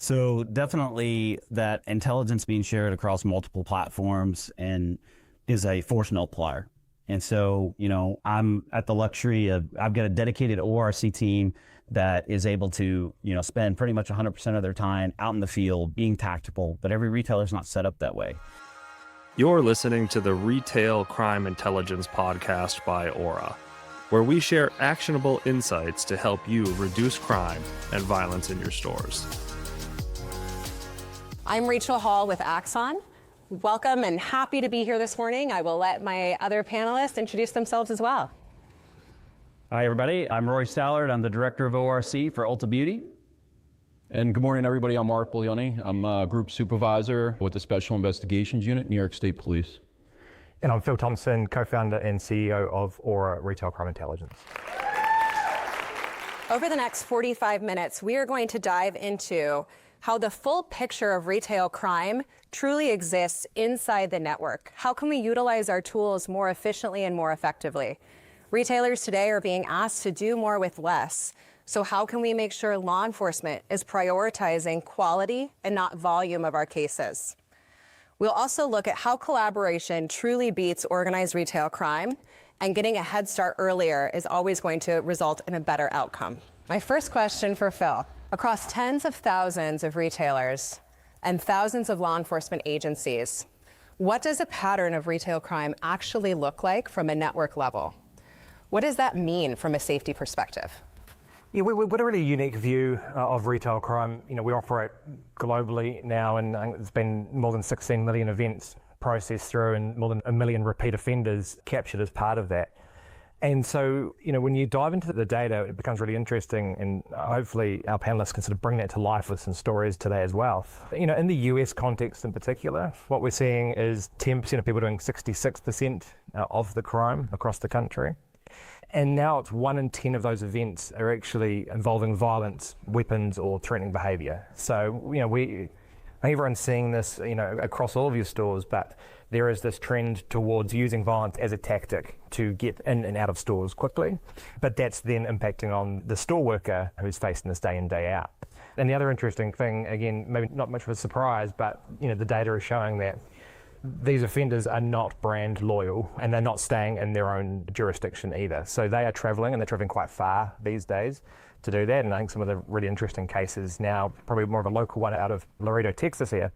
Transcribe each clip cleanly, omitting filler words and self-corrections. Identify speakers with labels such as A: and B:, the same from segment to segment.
A: So definitely that intelligence being shared across multiple platforms and is a force multiplier. And so, I'm at the luxury of, I've got a dedicated ORC team that is able to, spend pretty much 100% of their time out in the field being tactical, but every retailer is not set up that way.
B: You're listening to the Retail Crime Intelligence Podcast by Auror, where we share actionable insights to help you reduce crime and violence in your stores.
C: I'm Rachel Hall with Axon. Welcome and happy to be here this morning. I will let my other panelists introduce themselves as well.
A: Hi, everybody. I'm Rory Stallard. I'm the director of ORC for Ulta Beauty.
D: And good morning, everybody. I'm Mark Buglione. I'm a group supervisor with the Special Investigations Unit, New York State Police.
E: And I'm Phil Thomson, co-founder and CEO of Auror Retail Crime Intelligence.
C: Over the next 45 minutes, we are going to dive into how the full picture of retail crime truly exists inside the network. How can we utilize our tools more efficiently and more effectively? Retailers today are being asked to do more with less. So how can we make sure law enforcement is prioritizing quality and not volume of our cases? We'll also look at how collaboration truly beats organized retail crime, and getting a head start earlier is always going to result in a better outcome. My first question for Phil. Across tens of thousands of retailers and thousands of law enforcement agencies, what does a pattern of retail crime actually look like from a network level? What does that mean from a safety perspective?
E: Yeah, we've got a really unique view of retail crime. We operate globally now, and there's been more than 16 million events processed through and more than 1 million repeat offenders captured as part of that. And so, when you dive into the data, it becomes really interesting, and hopefully our panelists can sort of bring that to life with some stories today as well. In the US context in particular, what we're seeing is 10% of people doing 66% of the crime across the country. And now it's 1 in 10 of those events are actually involving violence, weapons, or threatening behavior. So, everyone's seeing this, across all of your stores, but there is this trend towards using violence as a tactic to get in and out of stores quickly. But that's then impacting on the store worker who's facing this day in, day out. And the other interesting thing, again, maybe not much of a surprise, but the data is showing that these offenders are not brand loyal, and they're not staying in their own jurisdiction either. So they are traveling, and they're traveling quite far these days to do that. And I think some of the really interesting cases now, probably more of a local one out of Laredo, Texas here,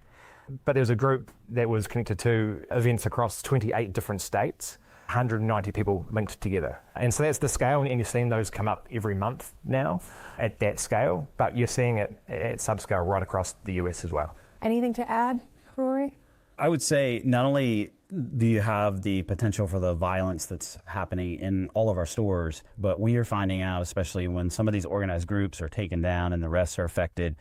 E: but there was a group that was connected to events across 28 different states, 190 people linked together. And so that's the scale, and you're seeing those come up every month now at that scale, but you're seeing it at subscale right across the US as well.
C: Anything to add, Rory?
A: I would say not only do you have the potential for the violence that's happening in all of our stores, but we are finding out, especially when some of these organized groups are taken down and the rest are affected,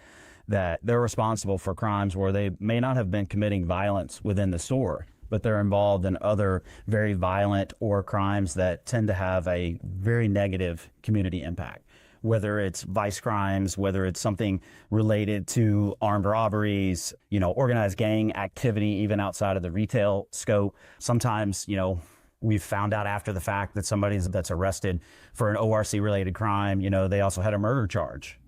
A: that they're responsible for crimes where they may not have been committing violence within the store, but they're involved in other very violent or crimes that tend to have a very negative community impact. Whether it's vice crimes, whether it's something related to armed robberies, organized gang activity, even outside of the retail scope. Sometimes, we've found out after the fact that somebody that's arrested for an ORC-related crime, they also had a murder charge,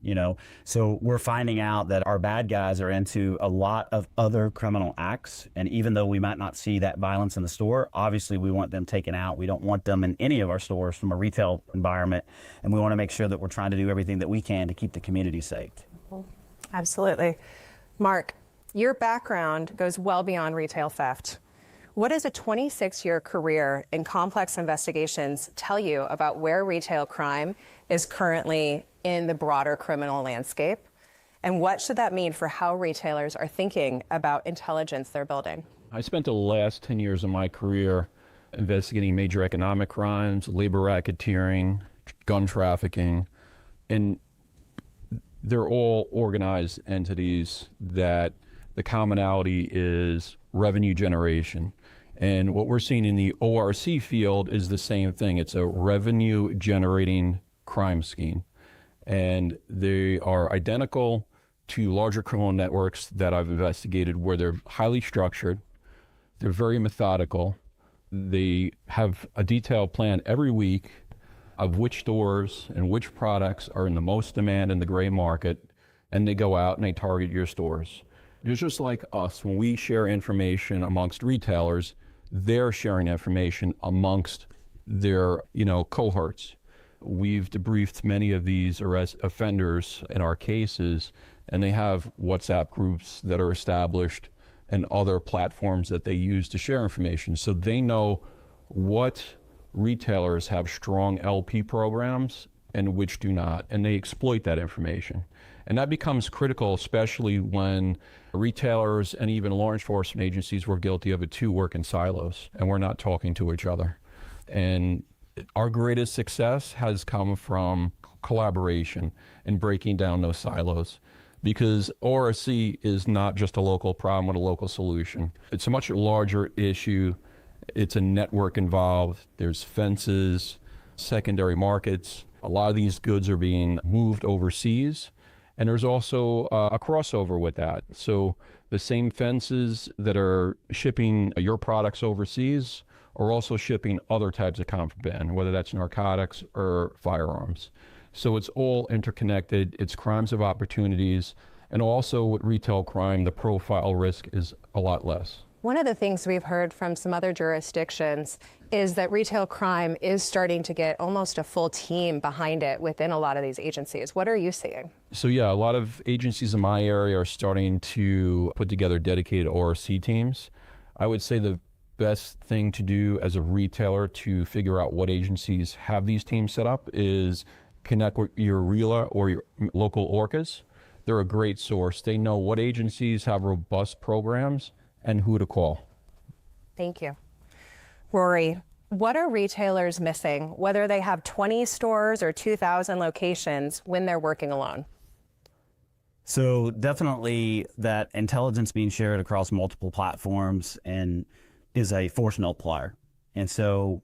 A: So we're finding out that our bad guys are into a lot of other criminal acts. And even though we might not see that violence in the store, obviously we want them taken out. We don't want them in any of our stores from a retail environment. And we want to make sure that we're trying to do everything that we can to keep the community safe.
C: Absolutely. Mark, your background goes well beyond retail theft. What does a 26-year career in complex investigations tell you about where retail crime is currently in the broader criminal landscape? And what should that mean for how retailers are thinking about intelligence they're building?
D: I spent the last 10 years of my career investigating major economic crimes, labor racketeering, gun trafficking, and they're all organized entities that the commonality is revenue generation. And what we're seeing in the ORC field is the same thing. It's a revenue generating crime scheme. And they are identical to larger criminal networks that I've investigated, where they're highly structured, they're very methodical, they have a detailed plan every week of which stores and which products are in the most demand in the gray market, and they go out and they target your stores. It's just like us, when we share information amongst retailers, they're sharing information amongst their, cohorts. We've debriefed many of these offenders in our cases, and they have WhatsApp groups that are established and other platforms that they use to share information. So they know what retailers have strong LP programs and which do not, and they exploit that information. And that becomes critical, especially when retailers and even law enforcement agencies we're guilty of it too work in silos, and we're not talking to each other. And our greatest success has come from collaboration and breaking down those silos, because ORC is not just a local problem with a local solution. It's a much larger issue. It's a network involved. There's fences, secondary markets. A lot of these goods are being moved overseas, and there's also a crossover with that. So the same fences that are shipping your products overseas are also shipping other types of contraband, whether that's narcotics or firearms. So it's all interconnected. It's crimes of opportunities. And also with retail crime, the profile risk is a lot less.
C: One of the things we've heard from some other jurisdictions is that retail crime is starting to get almost a full team behind it within a lot of these agencies. What are you seeing?
D: So yeah, a lot of agencies in my area are starting to put together dedicated ORC teams. I would say the best thing to do as a retailer to figure out what agencies have these teams set up is connect with your RELA or your local ORCAs. They're a great source. They know what agencies have robust programs and who to call.
C: Thank you. Rory, what are retailers missing, whether they have 20 stores or 2,000 locations, when they're working alone?
A: So definitely that intelligence being shared across multiple platforms and is a force multiplier. And so,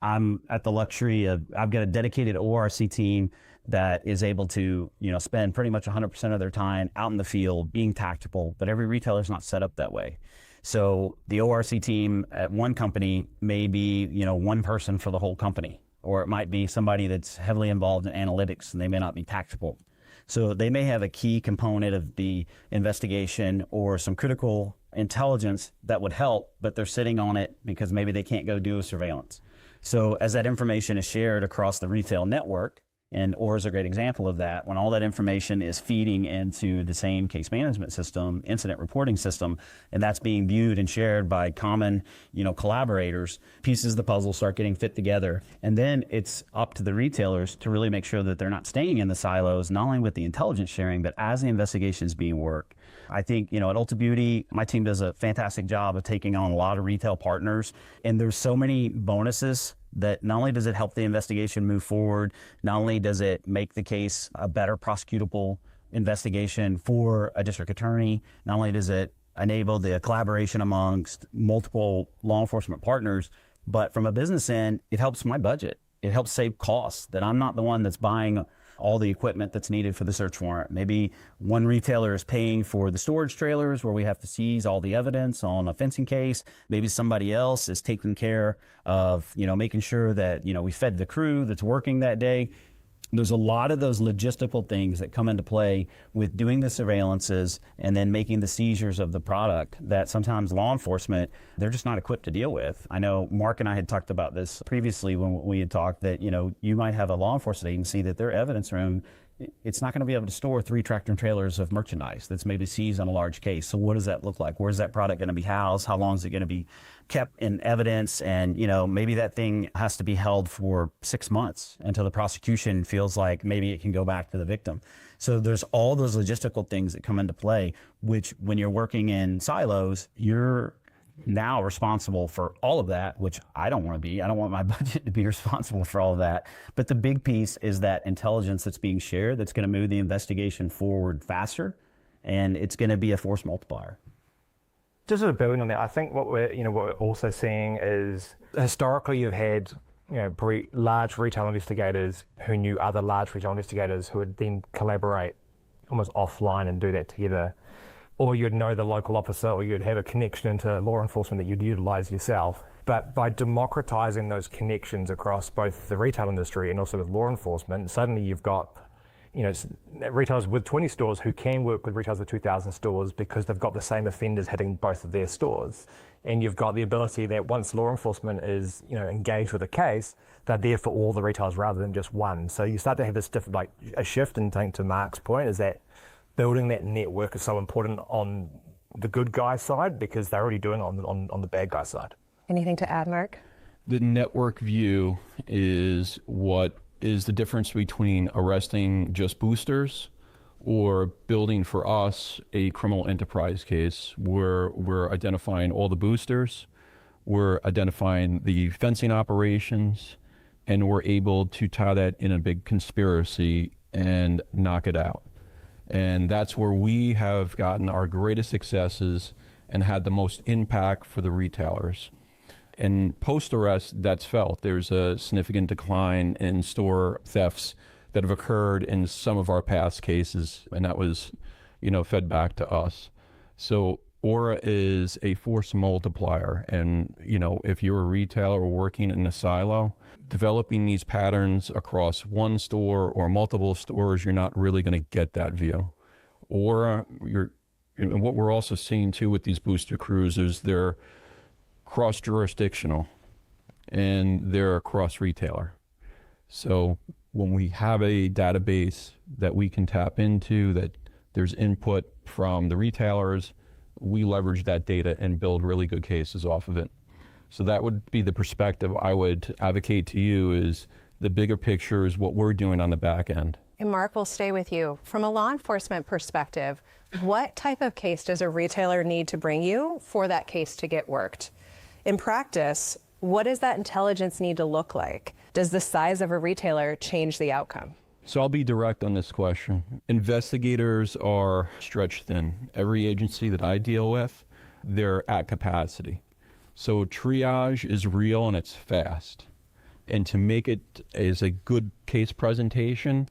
A: I'm at the luxury of, I've got a dedicated ORC team that is able to, spend pretty much 100% of their time out in the field being tactical, but every retailer is not set up that way. So the ORC team at one company may be, one person for the whole company, or it might be somebody that's heavily involved in analytics and they may not be tactical. So they may have a key component of the investigation or some critical intelligence that would help, but they're sitting on it because maybe they can't go do a surveillance. So as that information is shared across the retail network, and Auror is a great example of that, when all that information is feeding into the same case management system, incident reporting system, and that's being viewed and shared by common, collaborators, pieces of the puzzle start getting fit together. And then it's up to the retailers to really make sure that they're not staying in the silos, not only with the intelligence sharing, but as the investigation is being worked. I think, at Ulta Beauty, my team does a fantastic job of taking on a lot of retail partners, and there's so many bonuses that not only does it help the investigation move forward, not only does it make the case a better prosecutable investigation for a district attorney, not only does it enable the collaboration amongst multiple law enforcement partners, but from a business end, it helps my budget. It helps save costs, that I'm not the one that's buying all the equipment that's needed for the search warrant. Maybe one retailer is paying for the storage trailers where we have to seize all the evidence on a fencing case. Maybe somebody else is taking care of, making sure that, we fed the crew that's working that day. There's a lot of those logistical things that come into play with doing the surveillances and then making the seizures of the product that sometimes law enforcement, they're just not equipped to deal with. I know Mark and I had talked about this previously when we had talked that, you might have a law enforcement agency that their evidence room, it's not going to be able to store 3 tractor trailers of merchandise that's maybe seized on a large case. So what does that look like? Where's that product going to be housed? How long is it going to be kept in evidence? And, maybe that thing has to be held for 6 months until the prosecution feels like maybe it can go back to the victim. So there's all those logistical things that come into play, which when you're working in silos, you're now responsible for all of that, which I don't want to be. I don't want my budget to be responsible for all of that. But the big piece is that intelligence that's being shared that's going to move the investigation forward faster, and it's going to be a force multiplier.
E: Just sort of building on that, I think what we're also seeing is historically you've had large retail investigators who knew other large retail investigators who would then collaborate almost offline and do that together. Or you'd know the local officer, or you'd have a connection into law enforcement that you'd utilize yourself. But by democratizing those connections across both the retail industry and also with law enforcement, suddenly you've got retailers with 20 stores who can work with retailers with 2,000 stores because they've got the same offenders hitting both of their stores. And you've got the ability that once law enforcement is, engaged with a case, they're there for all the retailers rather than just one. So you start to have this a shift, and to Mark's point is that building that network is so important on the good guy side because they're already doing it on the bad guy side.
C: Anything to add, Mark?
D: The network view is what is the difference between arresting just boosters or building for us a criminal enterprise case where we're identifying all the boosters, we're identifying the fencing operations, and we're able to tie that in a big conspiracy and knock it out. And that's where we have gotten our greatest successes and had the most impact for the retailers. And post-arrest, that's felt. There's a significant decline in store thefts that have occurred in some of our past cases, and that was, fed back to us. So Auror is a force multiplier, and, if you're a retailer or working in a silo, developing these patterns across one store or multiple stores, you're not really going to get that view. Or and what we're also seeing too with these booster crews is they're cross-jurisdictional and they're a cross-retailer. So when we have a database that we can tap into, that there's input from the retailers, we leverage that data and build really good cases off of it. So that would be the perspective I would advocate to you, is the bigger picture is what we're doing on the back end.
C: And Mark, we'll stay with you. From a law enforcement perspective, what type of case does a retailer need to bring you for that case to get worked? In practice, what does that intelligence need to look like? Does the size of a retailer change the outcome?
D: So I'll be direct on this question. Investigators are stretched thin. Every agency that I deal with, they're at capacity. So triage is real and it's fast. And to make it as a good case presentation,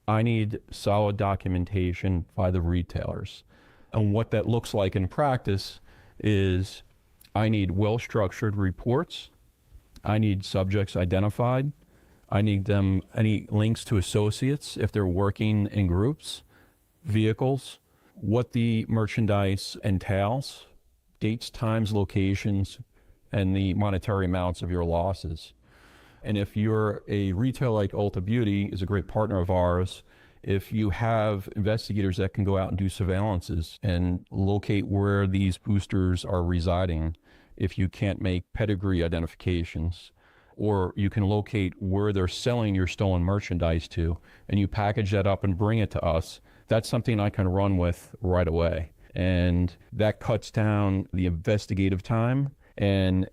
D: I need solid documentation by the retailers. And what that looks like in practice is I need well-structured reports. I need subjects identified. I need any links to associates if they're working in groups, vehicles, what the merchandise entails, dates, times, locations, and the monetary amounts of your losses. And if you're a retailer like Ulta Beauty, is a great partner of ours, if you have investigators that can go out and do surveillances and locate where these boosters are residing, if you can't make pedigree identifications, or you can locate where they're selling your stolen merchandise to, and you package that up and bring it to us, that's something I can run with right away. And that cuts down the investigative time. And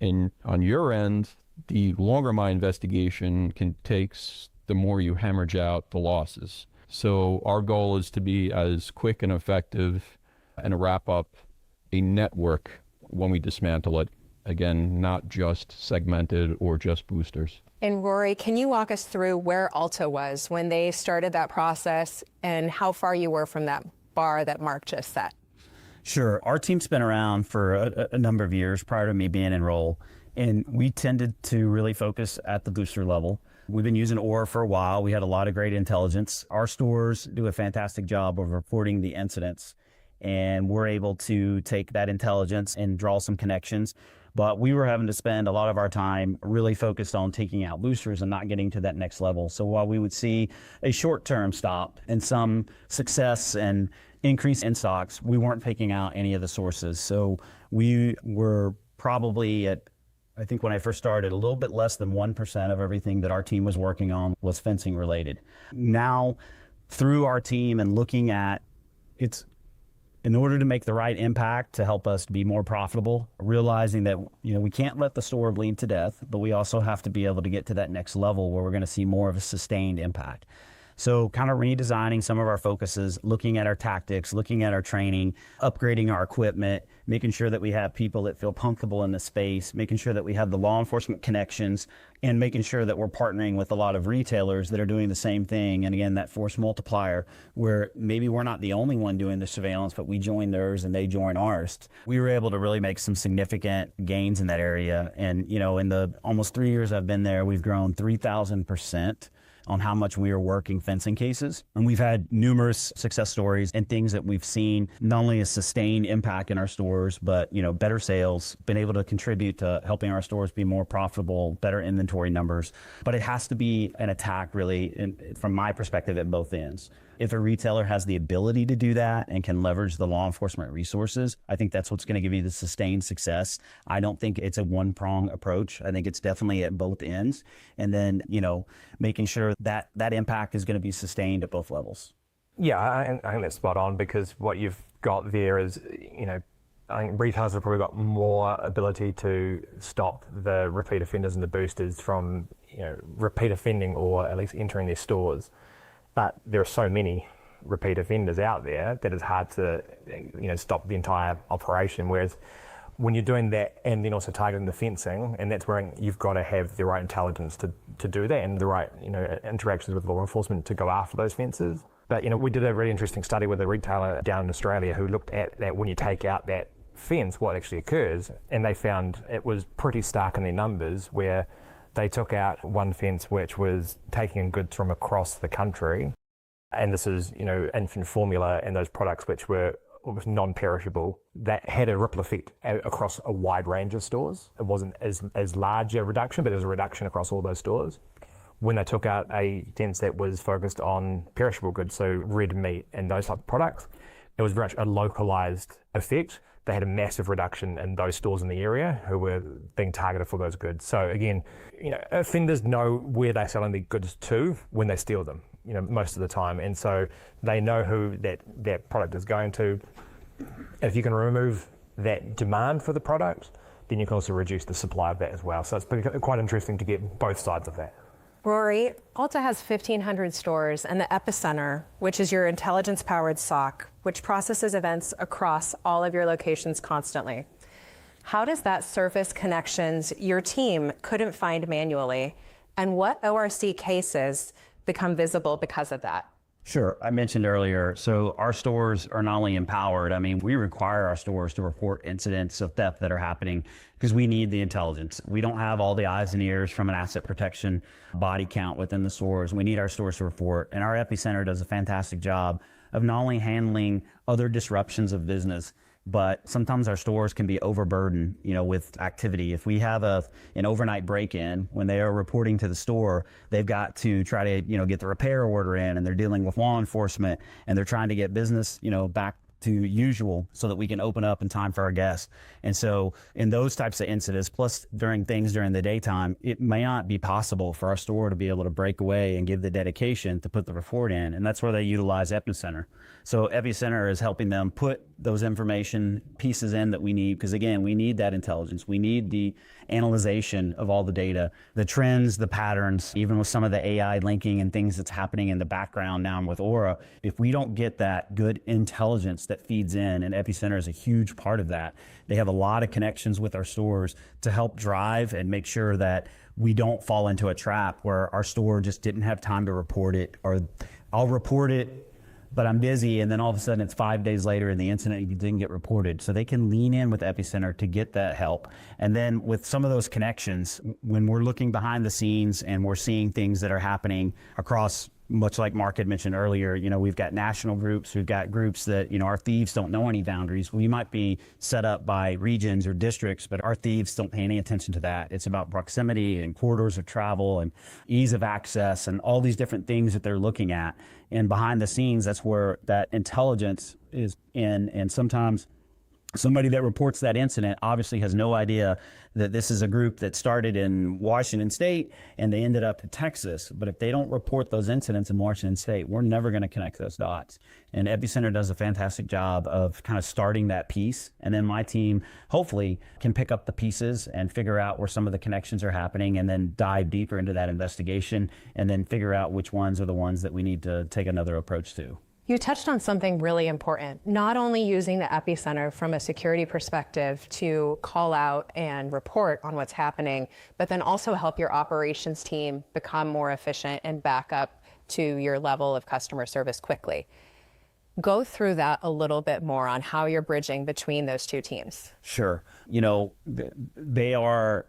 D: on your end, the longer my investigation takes, the more you hemorrhage out the losses. So our goal is to be as quick and effective and wrap up a network when we dismantle it. Again, not just segmented or just boosters.
C: And Rory, can you walk us through where Ulta was when they started that process and how far you were from that bar that Mark just set?
A: Sure. Our team's been around for a number of years prior to me being enrolled, and we tended to really focus at the booster level. We've been using Auror for a while. We had a lot of great intelligence. Our stores do a fantastic job of reporting the incidents, and we're able to take that intelligence and draw some connections. But we were having to spend a lot of our time really focused on taking out boosters and not getting to that next level. So while we would see a short-term stop and some success and increase in stocks, we weren't taking out any of the sources. So we were probably at, I think when I first started, a little bit less than 1% of everything that our team was working on was fencing related. Now, through our team and looking at it's, in order to make the right impact to help us be more profitable, realizing that we can't let the store bleed to death, but we also have to be able to get to that next level where we're going to see more of a sustained impact. So kind of redesigning some of our focuses, looking at our tactics, looking at our training, upgrading our equipment, making sure that we have people that feel comfortable in the space, making sure that we have the law enforcement connections, and making sure that we're partnering with a lot of retailers that are doing the same thing. And again, that force multiplier where maybe we're not the only one doing the surveillance, but we join theirs and they join ours. We were able to really make some significant gains in that area. And in the almost 3 years I've been there, we've grown 3,000% on how much we are working fencing cases. And we've had numerous success stories and things that we've seen, not only a sustained impact in our stores, but better sales, been able to contribute to helping our stores be more profitable, better inventory numbers. But it has to be an attack really, from my perspective, at both ends. If a retailer has the ability to do that and can leverage the law enforcement resources, I think that's what's going to give you the sustained success. I don't think it's a one-prong approach. I think it's definitely at both ends. And then, making sure that that impact is going to be sustained at both levels.
E: Yeah, I think that's spot on, because what you've got there is, I think retailers have probably got more ability to stop the repeat offenders and the boosters from, repeat offending or at least entering their stores. But there are so many repeat offenders out there that it's hard to, stop the entire operation. Whereas when you're doing that and then also targeting the fencing, and that's where you've got to have the right intelligence to do that, and the right, interactions with law enforcement to go after those fences. But, we did a really interesting study with a retailer down in Australia who looked at that when you take out that fence, what actually occurs, and they found it was pretty stark in their numbers, where they took out one fence which was taking in goods from across the country, and this is, infant formula and those products which were almost non-perishable. That had a ripple effect across a wide range of stores. It wasn't as large a reduction, but it was a reduction across all those stores. When they took out a fence that was focused on perishable goods, so red meat and those type of products, it was very much a localized effect. They had a massive reduction in those stores in the area who were being targeted for those goods. So again, offenders know where they're selling the goods to when they steal them, most of the time. And so they know who that product is going to. If you can remove that demand for the product, then you can also reduce the supply of that as well. So it's been quite interesting to get both sides of that.
C: Rory, Ulta has 1,500 stores, and the Epicenter, which is your intelligence-powered SOC, which processes events across all of your locations constantly. How does that surface connections your team couldn't find manually, and what ORC cases become visible because of that?
A: Sure. I mentioned earlier, so our stores are not only empowered, we require our stores to report incidents of theft that are happening because we need the intelligence. We don't have all the eyes and ears from an asset protection body count within the stores. We need our stores to report, and our Epicenter does a fantastic job of not only handling other disruptions of business, but sometimes our stores can be overburdened, with activity. If we have an overnight break-in, when they are reporting to the store, they've got to try to, get the repair order in, and they're dealing with law enforcement, and they're trying to get business, back to usual so that we can open up in time for our guests. And so in those types of incidents, plus during the daytime, it may not be possible for our store to be able to break away and give the dedication to put the report in. And that's where they utilize Epicenter. So Epicenter is helping them put those information pieces in that we need, because again, we need that intelligence. We need the analyzation of all the data, the trends, the patterns, even with some of the AI linking and things that's happening in the background now with Auror. If we don't get that good intelligence that feeds in, and Epicenter is a huge part of that. They have a lot of connections with our stores to help drive and make sure that we don't fall into a trap where our store just didn't have time to report it, or I'll report it, but I'm busy, and then all of a sudden it's 5 days later and the incident didn't get reported. So they can lean in with Epicenter to get that help. And then with some of those connections, when we're looking behind the scenes and we're seeing things that are happening across, much like Mark had mentioned earlier, we've got national groups, we've got groups that, our thieves don't know any boundaries. We might be set up by regions or districts, but our thieves don't pay any attention to that. It's about proximity and corridors of travel and ease of access and all these different things that they're looking at. And behind the scenes, that's where that intelligence is in. And sometimes somebody that reports that incident obviously has no idea that this is a group that started in Washington State and they ended up in Texas. But if they don't report those incidents in Washington State, we're never going to connect those dots. And Epicenter does a fantastic job of kind of starting that piece. And then my team hopefully can pick up the pieces and figure out where some of the connections are happening, and then dive deeper into that investigation and then figure out which ones are the ones that we need to take another approach to.
C: You touched on something really important, not only using the Epicenter from a security perspective to call out and report on what's happening, but then also help your operations team become more efficient and back up to your level of customer service quickly. Go through that a little bit more on how you're bridging between those two teams.
A: Sure. They are,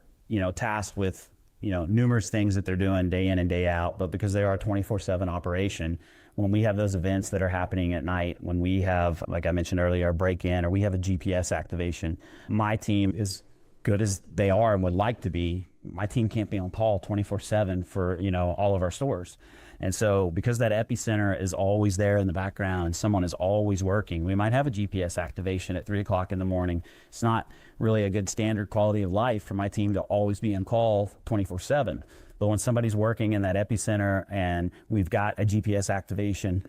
A: tasked with numerous things that they're doing day in and day out, but because they are a 24/7 operation, when we have those events that are happening at night, when we have, like I mentioned earlier, a break-in, or we have a GPS activation, my team, as good as they are and would like to be, my team can't be on call 24/7 for, all of our stores. And so because that epicenter is always there in the background and someone is always working, we might have a GPS activation at 3 o'clock in the morning. It's not really a good standard quality of life for my team to always be on call 24/7. But when somebody's working in that epicenter and we've got a GPS activation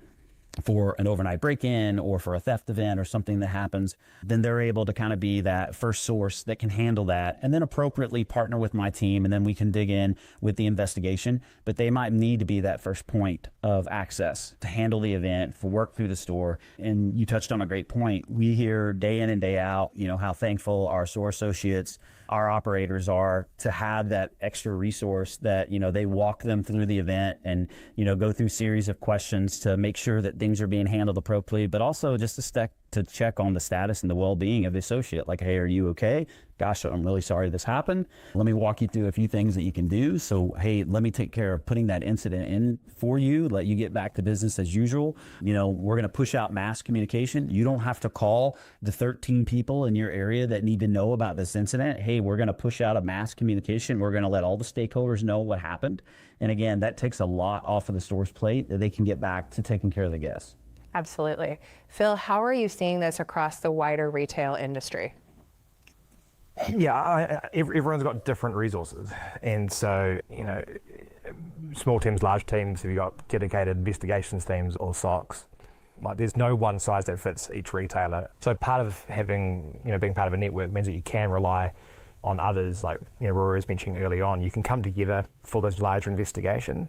A: for an overnight break-in or for a theft event or something that happens, then they're able to kind of be that first source that can handle that and then appropriately partner with my team, and then we can dig in with the investigation. But they might need to be that first point of access to handle the event, for work through the store. And you touched on a great point. We hear day in and day out, how thankful our store associates, our operators are to have that extra resource that, they walk them through the event and, go through series of questions to make sure that things are being handled appropriately, but also just to check on the status and the well-being of the associate. Like, hey, are you okay? Gosh, I'm really sorry this happened. Let me walk you through a few things that you can do. So, hey, let me take care of putting that incident in for you, let you get back to business as usual. We're going to push out mass communication. You don't have to call the 13 people in your area that need to know about this incident. Hey, we're going to push out a mass communication. We're going to let all the stakeholders know what happened. And again, that takes a lot off of the store's plate that they can get back to taking care of the guests.
C: Absolutely. Phil, how are you seeing this across the wider retail industry?
E: Yeah, everyone's got different resources. And so, small teams, large teams, if you've got dedicated investigations teams or SOCs, there's no one size that fits each retailer. So part of having, being part of a network means that you can rely on others, like, Rory was mentioning early on. You can come together for those larger investigations.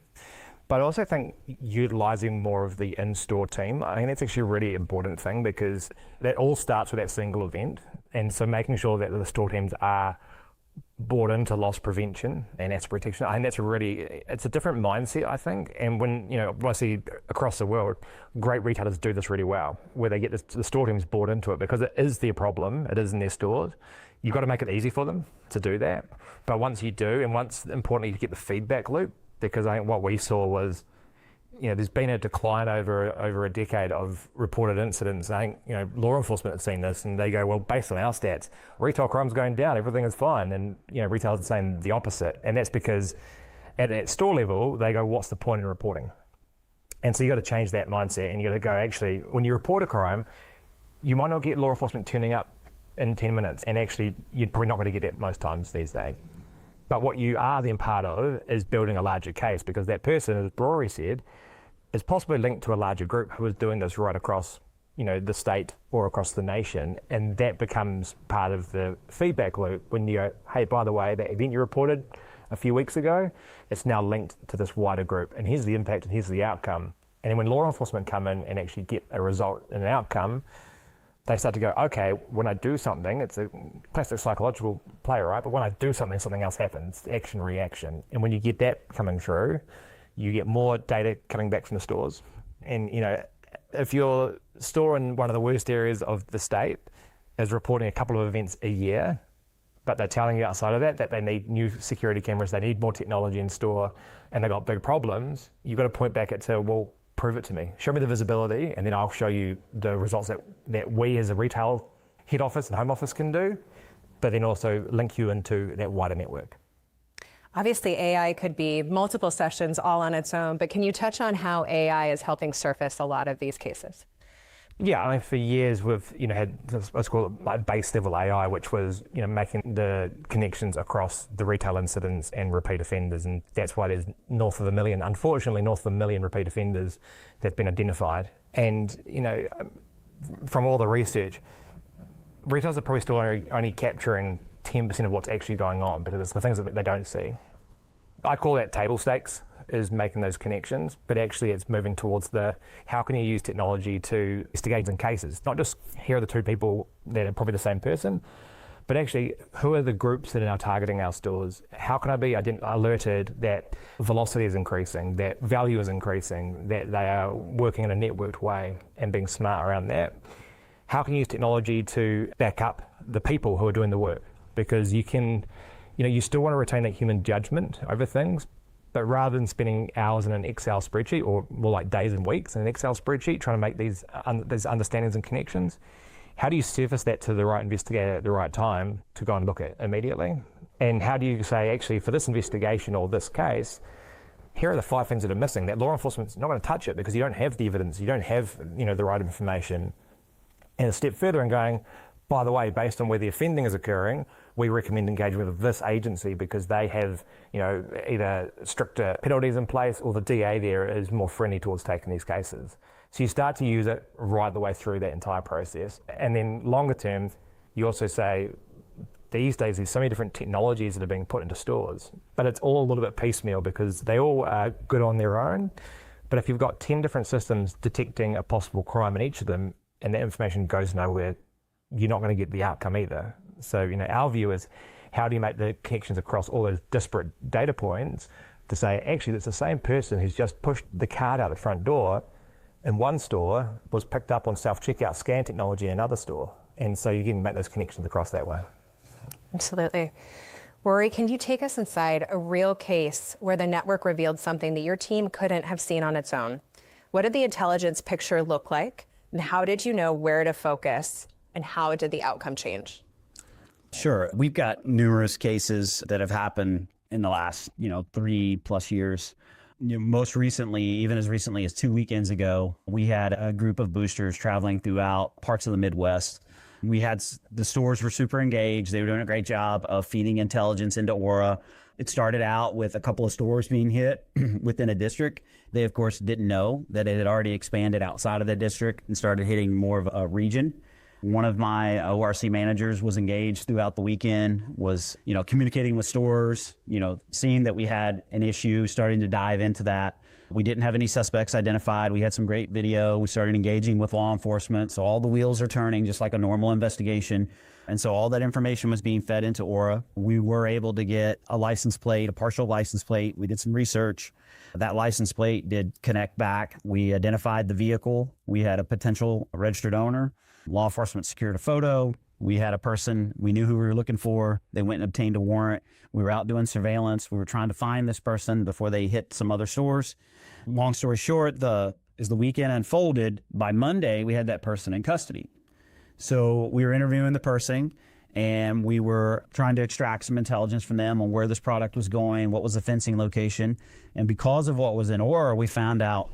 E: But I also think utilising more of the in-store team, I think that's actually a really important thing, because that all starts with that single event. And so making sure that the store teams are bought into loss prevention and asset protection, I think it's a different mindset, I think. And when, I see across the world, great retailers do this really well, where they get the store teams bought into it because it is their problem, it is in their stores. You've got to make it easy for them to do that. But once you do, and once, importantly, you get the feedback loop, because I think what we saw was, there's been a decline over a decade of reported incidents. I think, law enforcement have seen this and they go, well, based on our stats, retail crime's going down, everything is fine. And, retailers are saying the opposite. And that's because at store level, they go, what's the point in reporting? And so you got to change that mindset, and you got to go, actually, when you report a crime, you might not get law enforcement turning up in 10 minutes. And actually, you're probably not going to get that most times these days. But what you are then part of is building a larger case, because that person, as Rory said, is possibly linked to a larger group who is doing this right across, the state or across the nation. And that becomes part of the feedback loop when you go, hey, by the way, that event you reported a few weeks ago, it's now linked to this wider group. And here's the impact and here's the outcome. And then when law enforcement come in and actually get a result and an outcome, they start to go, okay, when I do something, it's a classic psychological play, right? But when I do something, something else happens, action, reaction. And when you get that coming through, you get more data coming back from the stores. And, if your store in one of the worst areas of the state is reporting a couple of events a year, but they're telling you outside of that they need new security cameras, they need more technology in store, and they've got big problems, you've got to point back at, well, prove it to me. Show me the visibility, and then I'll show you the results that we as a retail head office and home office can do, but then also link you into that wider network.
C: Obviously, AI could be multiple sessions all on its own, but can you touch on how AI is helping surface a lot of these cases?
E: Yeah, I mean, for years we've had let's call it like base level AI, which was making the connections across the retail incidents and repeat offenders, and that's why there's unfortunately north of a million repeat offenders that've been identified. And from all the research, retailers are probably still only capturing 10% of what's actually going on, because it's the things that they don't see. I call that table stakes, is making those connections, but actually it's moving towards how can you use technology to investigate in cases, not just here are the two people that are probably the same person, but actually who are the groups that are now targeting our stores? How can I be alerted that velocity is increasing, that value is increasing, that they are working in a networked way and being smart around that? How can you use technology to back up the people who are doing the work? Because you can You still want to retain that human judgment over things, but rather than spending hours in an Excel spreadsheet, or more like days and weeks in an Excel spreadsheet trying to make these understandings and connections, how do you surface that to the right investigator at the right time to go and look at immediately? And how do you say, actually, for this investigation or this case, here are the 5 things that are missing, that law enforcement's not going to touch it because you don't have the evidence, you don't have the right information. And a step further and going, by the way, based on where the offending is occurring, we recommend engagement with this agency because they have, either stricter penalties in place, or the DA there is more friendly towards taking these cases. So you start to use it right the way through that entire process. And then longer term, you also say, these days there's so many different technologies that are being put into stores, but it's all a little bit piecemeal because they all are good on their own. But if you've got 10 different systems detecting a possible crime in each of them, and that information goes nowhere, you're not going to get the outcome either. So, our view is, how do you make the connections across all those disparate data points to say, actually, it's the same person who's just pushed the card out the front door in one store, was picked up on self-checkout scan technology in another store. And so you can make those connections across that way.
C: Absolutely. Rory, can you take us inside a real case where the network revealed something that your team couldn't have seen on its own? What did the intelligence picture look like? And how did you know where to focus? And how did the outcome change?
A: Sure. We've got numerous cases that have happened in the last, 3+ years. Most recently, even as recently as 2 weekends ago, we had a group of boosters traveling throughout parts of the Midwest. The stores were super engaged. They were doing a great job of feeding intelligence into Auror. It started out with a couple of stores being hit within a district. They, of course, didn't know that it had already expanded outside of the district and started hitting more of a region. One of my ORC managers was engaged throughout the weekend, was, communicating with stores, seeing that we had an issue, starting to dive into that. We didn't have any suspects identified. We had some great video. We started engaging with law enforcement. So all the wheels are turning just like a normal investigation. And so all that information was being fed into Auror. We were able to get a license plate, a partial license plate. We did some research. That license plate did connect back. We identified the vehicle. We had a potential registered owner. Law enforcement secured a photo. We had a person, we knew who we were looking for. They went and obtained a warrant. We were out doing surveillance. We were trying to find this person before they hit some other stores. Long story short, as the weekend unfolded, by Monday, we had that person in custody. So we were interviewing the person, and we were trying to extract some intelligence from them on where this product was going, what was the fencing location. And because of what was in Auror, we found out,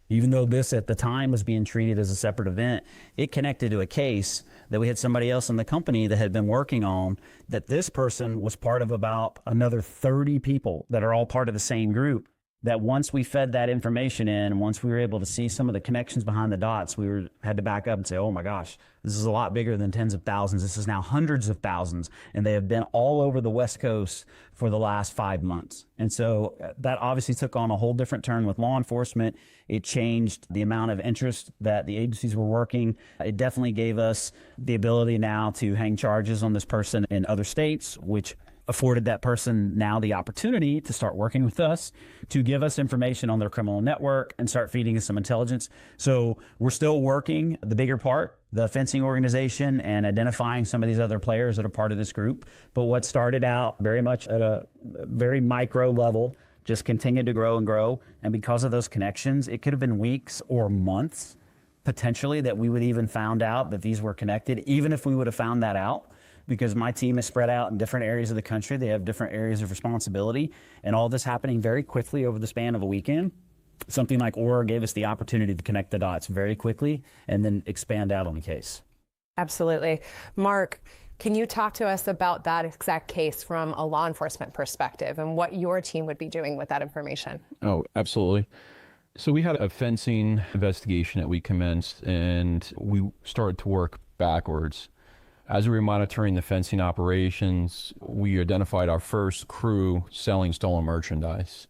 A: even though this at the time was being treated as a separate event, it connected to a case that we had somebody else in the company that had been working on, that this person was part of about another 30 people that are all part of the same group. That once we fed that information in, and once we were able to see some of the connections behind the dots, had to back up and say, oh my gosh, this is a lot bigger than tens of thousands. This is now hundreds of thousands. And they have been all over the West Coast for the last 5 months. And so that obviously took on a whole different turn with law enforcement. It changed the amount of interest that the agencies were working. It definitely gave us the ability now to hang charges on this person in other states, which afforded that person now the opportunity to start working with us, to give us information on their criminal network and start feeding us some intelligence. So we're still working the bigger part, the fencing organization, and identifying some of these other players that are part of this group. But what started out very much at a very micro level just continued to grow and grow. And because of those connections, it could have been weeks or months potentially that we would even found out that these were connected, even if we would have found that out. Because my team is spread out in different areas of the country. They have different areas of responsibility, and all this happening very quickly over the span of a weekend. Something like Auror gave us the opportunity to connect the dots very quickly and then expand out on the case.
C: Absolutely. Mark, can you talk to us about that exact case from a law enforcement perspective and what your team would be doing with that information?
D: Oh, absolutely. So we had a fencing investigation that we commenced, and we started to work backwards. As we were monitoring the fencing operations, we identified our first crew selling stolen merchandise.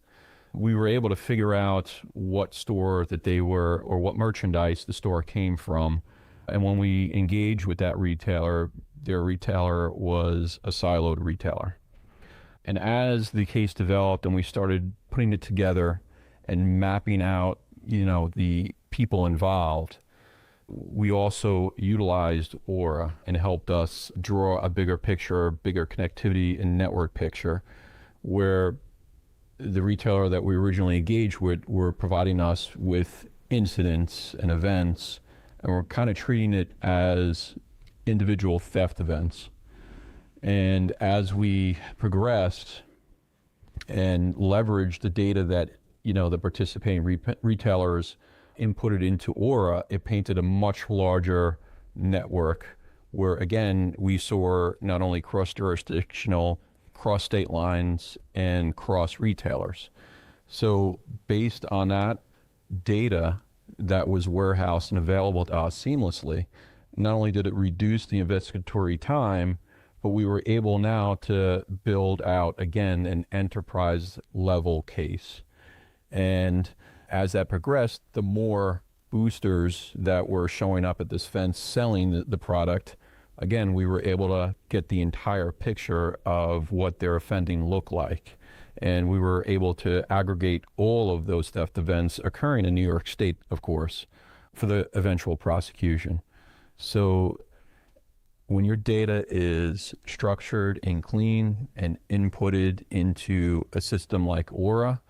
D: We were able to figure out what store that they were, or what merchandise the store came from. And when we engaged with that retailer, their retailer was a siloed retailer. And as the case developed and we started putting it together and mapping out, the people involved, we also utilized Auror and helped us draw a bigger picture, bigger connectivity and network picture, where the retailer that we originally engaged with were providing us with incidents and events, and we're kind of treating it as individual theft events. And as we progressed and leveraged the data that, the participating retailers inputted into Auror, it painted a much larger network where, again, we saw not only cross-jurisdictional, cross-state lines, and cross-retailers. So based on that data that was warehoused and available to us seamlessly, not only did it reduce the investigatory time, but we were able now to build out, again, an enterprise-level case. And as that progressed, the more boosters that were showing up at this fence selling the product, again, we were able to get the entire picture of what their offending looked like. And we were able to aggregate all of those theft events occurring in New York State, of course, for the eventual prosecution. So when your data is structured and clean and inputted into a system like Auror,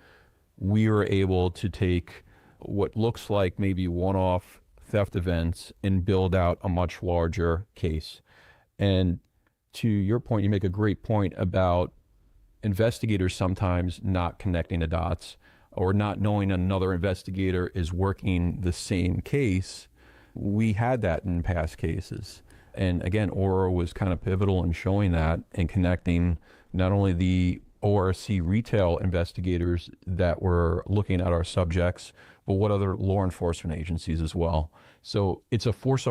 D: we were able to take what looks like maybe one-off theft events and build out a much larger case. And to your point, you make a great point about investigators sometimes not connecting the dots or not knowing another investigator is working the same case. We had that in past cases. And again, Auror was kind of pivotal in showing that and connecting not only the ORC retail investigators that were looking at our subjects, but what other law enforcement agencies as well. So it's a force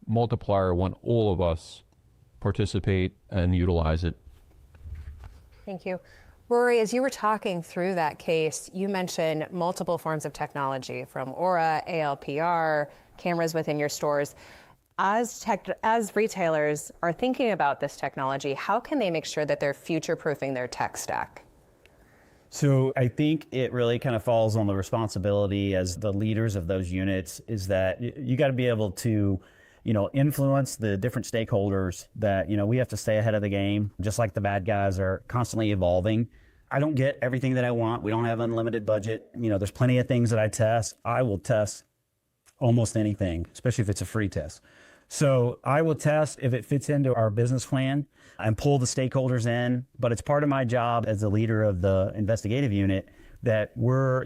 D: multiplier when all of us participate and utilize it.
C: Thank you. Rory, as you were talking through that case, you mentioned multiple forms of technology from Auror, ALPR, cameras within your stores. As retailers are thinking about this technology, how can they make sure that they're future-proofing their tech stack?
A: So I think it really kind of falls on the responsibility as the leaders of those units is that you got to be able to, influence the different stakeholders that, we have to stay ahead of the game, just like the bad guys are constantly evolving. I don't get everything that I want. We don't have unlimited budget. There's plenty of things that I test. I will test almost anything, especially if it's a free test. So I will test if it fits into our business plan and pull the stakeholders in, but it's part of my job as the leader of the investigative unit that we're,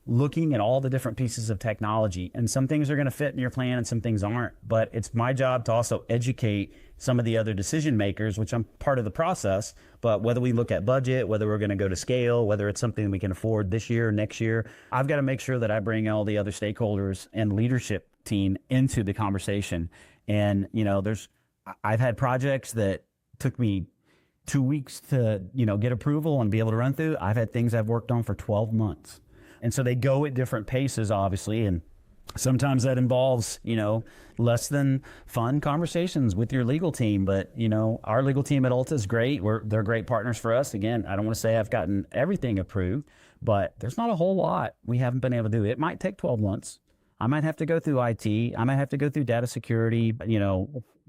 A: looking at all the different pieces of technology, and some things are going to fit in your plan and some things aren't, but it's my job to also educate some of the other decision makers, which I'm part of the process. But whether we look at budget, whether we're going to go to scale, whether it's something we can afford this year or next year, I've got to make sure that I bring all the other stakeholders and leadership team into the conversation. And, I've had projects that took me 2 weeks to, get approval and be able to run through. I've had things I've worked on for 12 months. And so they go at different paces, obviously. And sometimes that involves, less than fun conversations with your legal team. But, our legal team at Ulta is great. They're great partners for us. Again, I don't want to say I've gotten everything approved, but there's not a whole lot we haven't been able to do. It might take 12 months. I might have to go through IT. I might have to go through data security,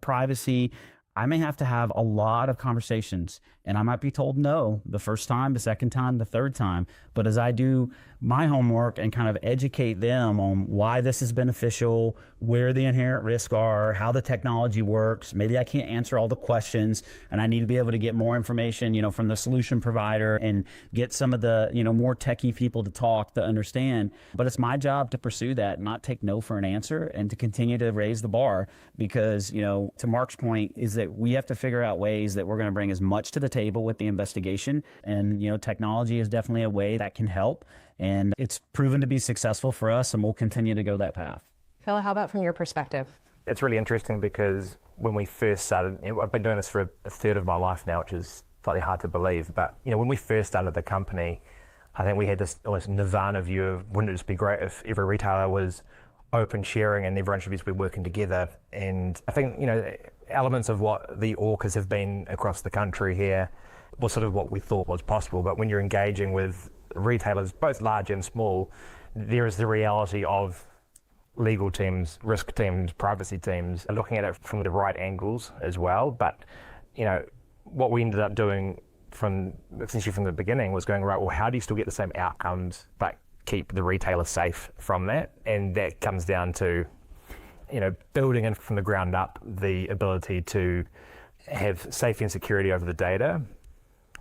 A: privacy. I may have to have a lot of conversations, and I might be told no the first time, the second time, the third time. But as I do my homework and kind of educate them on why this is beneficial, where the inherent risks are, how the technology works, maybe I can't answer all the questions and I need to be able to get more information, from the solution provider and get some of the, more techie people to talk to understand. But it's my job to pursue that, not take no for an answer, and to continue to raise the bar because, to Mark's point is that we have to figure out ways that we're going to bring as much to the table with the investigation. And, technology is definitely a way that can help. And it's proven to be successful for us, and we'll continue to go that path.
C: Phil, how about from your perspective?
E: It's really interesting because when we first started, I've been doing this for a third of my life now, which is slightly hard to believe. But, when we first started the company, I think we had this almost nirvana view of wouldn't it just be great if every retailer was open sharing and everyone should just be working together. And I think, elements of what the AUKUS have been across the country here was sort of what we thought was possible. But when you're engaging with retailers, both large and small, there is the reality of legal teams, risk teams, privacy teams are looking at it from the right angles as well. But, what we ended up doing essentially from the beginning was going, right, well, how do you still get the same outcomes but keep the retailer safe from that? And that comes down to, building in from the ground up the ability to have safety and security over the data.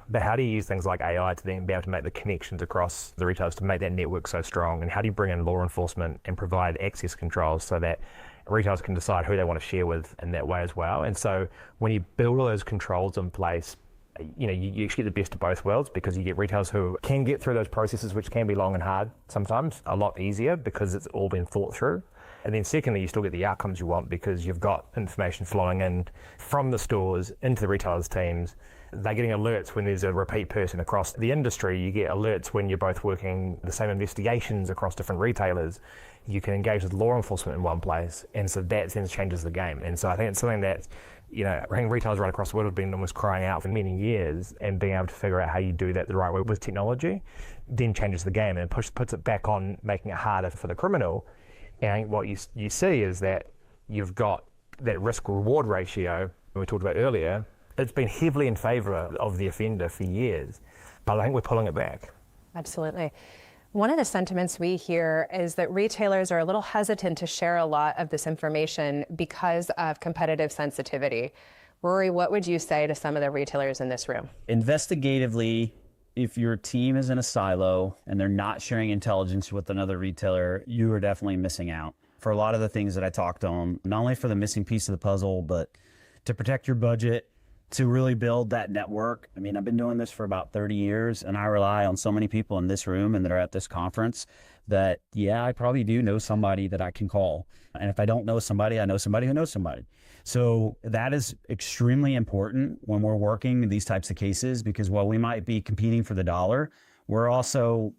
E: But how do you use things like AI to then be able to make the connections across the retailers to make that network so strong? And how do you bring in law enforcement and provide access controls so that retailers can decide who they want to share with in that way as well? And so when you build all those controls in place, you actually get the best of both worlds, because you get retailers who can get through those processes, which can be long and hard sometimes, a lot easier because it's all been thought through. And then secondly, you still get the outcomes you want because you've got information flowing in from the stores into the retailers' teams. They're getting alerts when there's a repeat person across the industry. You get alerts when you're both working the same investigations across different retailers. You can engage with law enforcement in one place. And so that then changes the game. And so I think it's something that, I think retailers right across the world have been almost crying out for many years, and being able to figure out how you do that the right way with technology then changes the game and puts it back on making it harder for the criminal. And what you see is that you've got that risk-reward ratio we talked about earlier. It's been heavily in favour of the offender for years, but I think we're pulling it back.
C: Absolutely. One of the sentiments we hear is that retailers are a little hesitant to share a lot of this information because of competitive sensitivity. Rory, what would you say to some of the retailers in this room?
A: Investigatively, if your team is in a silo and they're not sharing intelligence with another retailer, you are definitely missing out. For a lot of the things that I talked on, not only for the missing piece of the puzzle, but to protect your budget, to really build that network. I mean, I've been doing this for about 30 years, and I rely on so many people in this room and that are at this conference that, I probably do know somebody that I can call. And if I don't know somebody, I know somebody who knows somebody. So that is extremely important when we're working these types of cases, because while we might be competing for the dollar, we're also,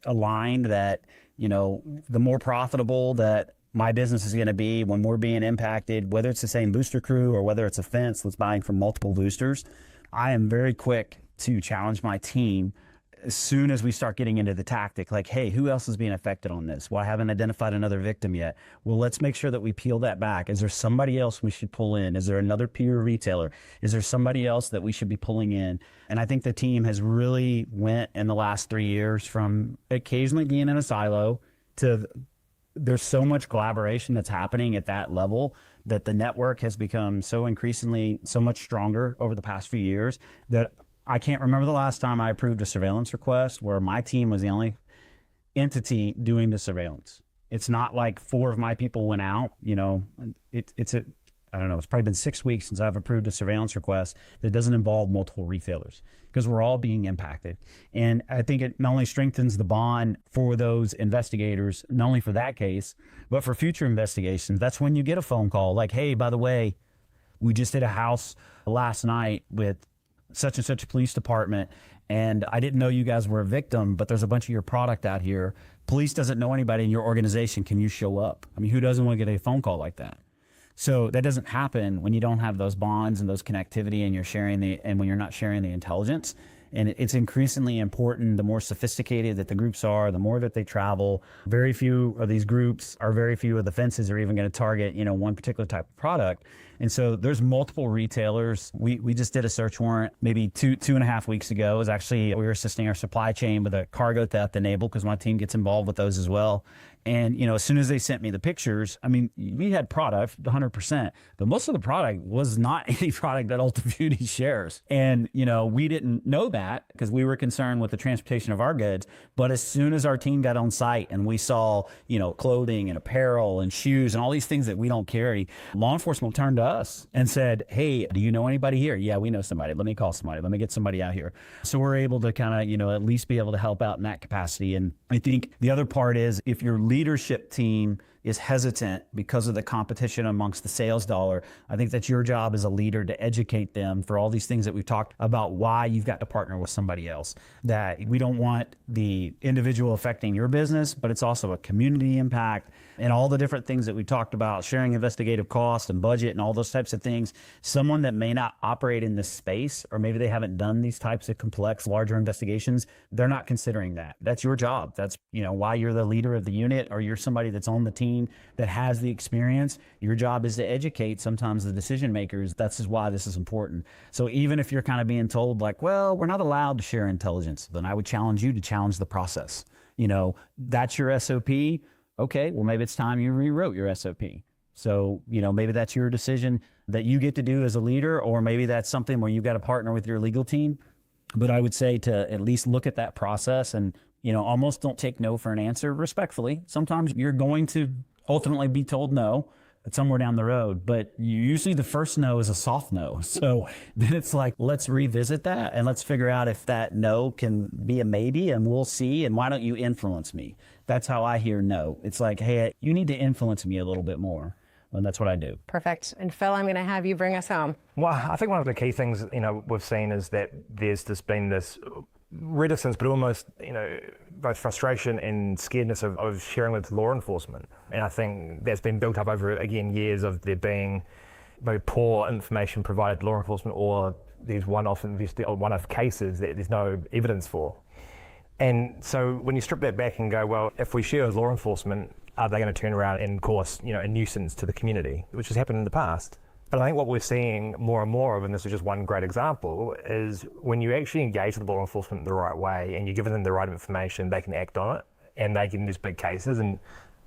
A: aligned that, the more profitable that my business is going to be when we're being impacted, whether it's the same booster crew or whether it's a fence that's buying from multiple boosters, I am very quick to challenge my team as soon as we start getting into the tactic, like, hey, who else is being affected on this? Well, I haven't identified another victim yet. Well, let's make sure that we peel that back. Is there somebody else we should pull in? Is there another peer retailer? Is there somebody else that we should be pulling in? And I think the team has really went in the last 3 years from occasionally being in a silo to there's so much collaboration that's happening at that level that the network has become so much stronger over the past few years that I can't remember the last time I approved a surveillance request where my team was the only entity doing the surveillance. It's not like 4 of my people went out, I don't know, it's probably been 6 weeks since I've approved a surveillance request that doesn't involve multiple retailers, because we're all being impacted. And I think it not only strengthens the bond for those investigators, not only for that case, but for future investigations. That's when you get a phone call like, hey, by the way, we just did a house last night with such and such a police department, and I didn't know you guys were a victim, but there's a bunch of your product out here. Police doesn't know anybody in your organization. Can you show up? I mean, who doesn't want to get a phone call like that? So that doesn't happen when you don't have those bonds and those connectivity, and when you're not sharing the intelligence. And it's increasingly important, the more sophisticated that the groups are, the more that they travel. Very few of these groups or very few of the fences are even going to target, one particular type of product. And so there's multiple retailers. We just did a search warrant maybe two and a half weeks ago. It was actually, we were assisting our supply chain with a cargo theft enabled, because my team gets involved with those as well. And, as soon as they sent me the pictures, I mean, we had product 100%, but most of the product was not any product that Ulta Beauty shares. And, we didn't know that because we were concerned with the transportation of our goods. But as soon as our team got on site and we saw, clothing and apparel and shoes and all these things that we don't carry, law enforcement turned to us and said, hey, do you know anybody here? Yeah, we know somebody. Let me call somebody. Let me get somebody out here. So we're able to kind of, at least be able to help out in that capacity. And I think the other part is, if your leadership team is hesitant because of the competition amongst the sales dollar, I think that's your job as a leader to educate them for all these things that we've talked about, why you've got to partner with somebody else. That we don't want the individual affecting your business, but it's also a community impact and all the different things that we talked about, sharing investigative cost and budget and all those types of things. Someone that may not operate in this space, or maybe they haven't done these types of complex, larger investigations, they're not considering that. That's your job. That's, why you're the leader of the unit, or you're somebody that's on the team team that has the experience. Your job is to educate sometimes the decision makers. That's why this is important. So even if you're kind of being told like, well, we're not allowed to share intelligence, then I would challenge you to challenge the process. That's your SOP. Okay, well, maybe it's time you rewrote your SOP. So, maybe that's your decision that you get to do as a leader, or maybe that's something where you've got to partner with your legal team. But I would say to at least look at that process and, almost don't take no for an answer respectfully. Sometimes you're going to ultimately be told no somewhere down the road, but usually the first no is a soft no. So then it's like, let's revisit that and let's figure out if that no can be a maybe, and we'll see. And why don't you influence me? That's how I hear no. It's like, hey, you need to influence me a little bit more. And that's what I do. Perfect.
C: And Phil, I'm going to have you bring us home.
E: Well, I think one of the key things, we've seen is that there's been this reticence, but almost, both frustration and scaredness of sharing with law enforcement. And I think that's been built up over, again, years of there being maybe poor information provided to law enforcement, or there's one-off cases that there's no evidence for. And so when you strip that back and go, well, if we share with law enforcement, are they going to turn around and cause, a nuisance to the community, which has happened in the past? But I think what we're seeing more and more of, and this is just one great example, is when you actually engage with law enforcement the right way and you're giving them the right information, they can act on it and they get in these big cases. And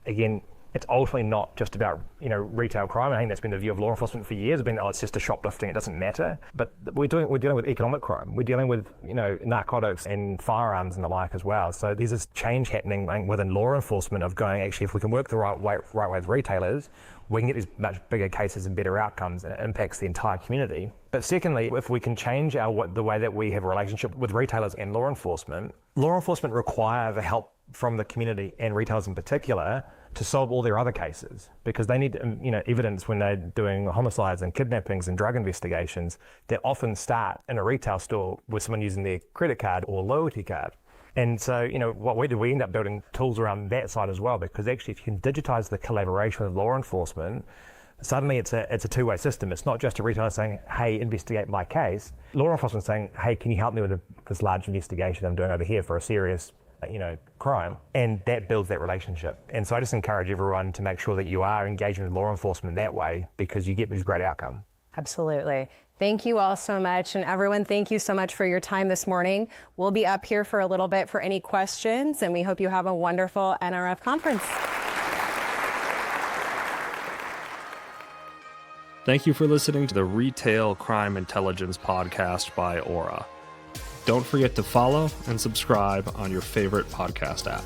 E: again, it's ultimately not just about, retail crime. I think that's been the view of law enforcement for years. It's been, it's just a shoplifting, it doesn't matter. But we're dealing with economic crime. We're dealing with, narcotics and firearms and the like as well. So there's this change happening within law enforcement of going, actually, if we can work the right way with retailers, we can get these much bigger cases and better outcomes, and it impacts the entire community. But secondly, if we can change the way that we have a relationship with retailers and law enforcement require the help from the community and retailers in particular to solve all their other cases, because they need evidence when they're doing homicides and kidnappings and drug investigations that often start in a retail store with someone using their credit card or loyalty card. And so, what we do, we end up building tools around that side as well, because actually if you can digitize the collaboration with law enforcement, suddenly it's a two-way system. It's not just a retailer saying, hey, investigate my case. Law enforcement saying, hey, can you help me with this large investigation I'm doing over here for a serious crime? And that builds that relationship. And so I just encourage everyone to make sure that you are engaging with law enforcement that way, because you get these great outcomes.
C: Absolutely. Thank you all so much. And everyone, thank you so much for your time this morning. We'll be up here for a little bit for any questions, and we hope you have a wonderful NRF conference.
B: Thank you for listening to the Retail Crime Intelligence podcast by Auror. Don't forget to follow and subscribe on your favorite podcast app.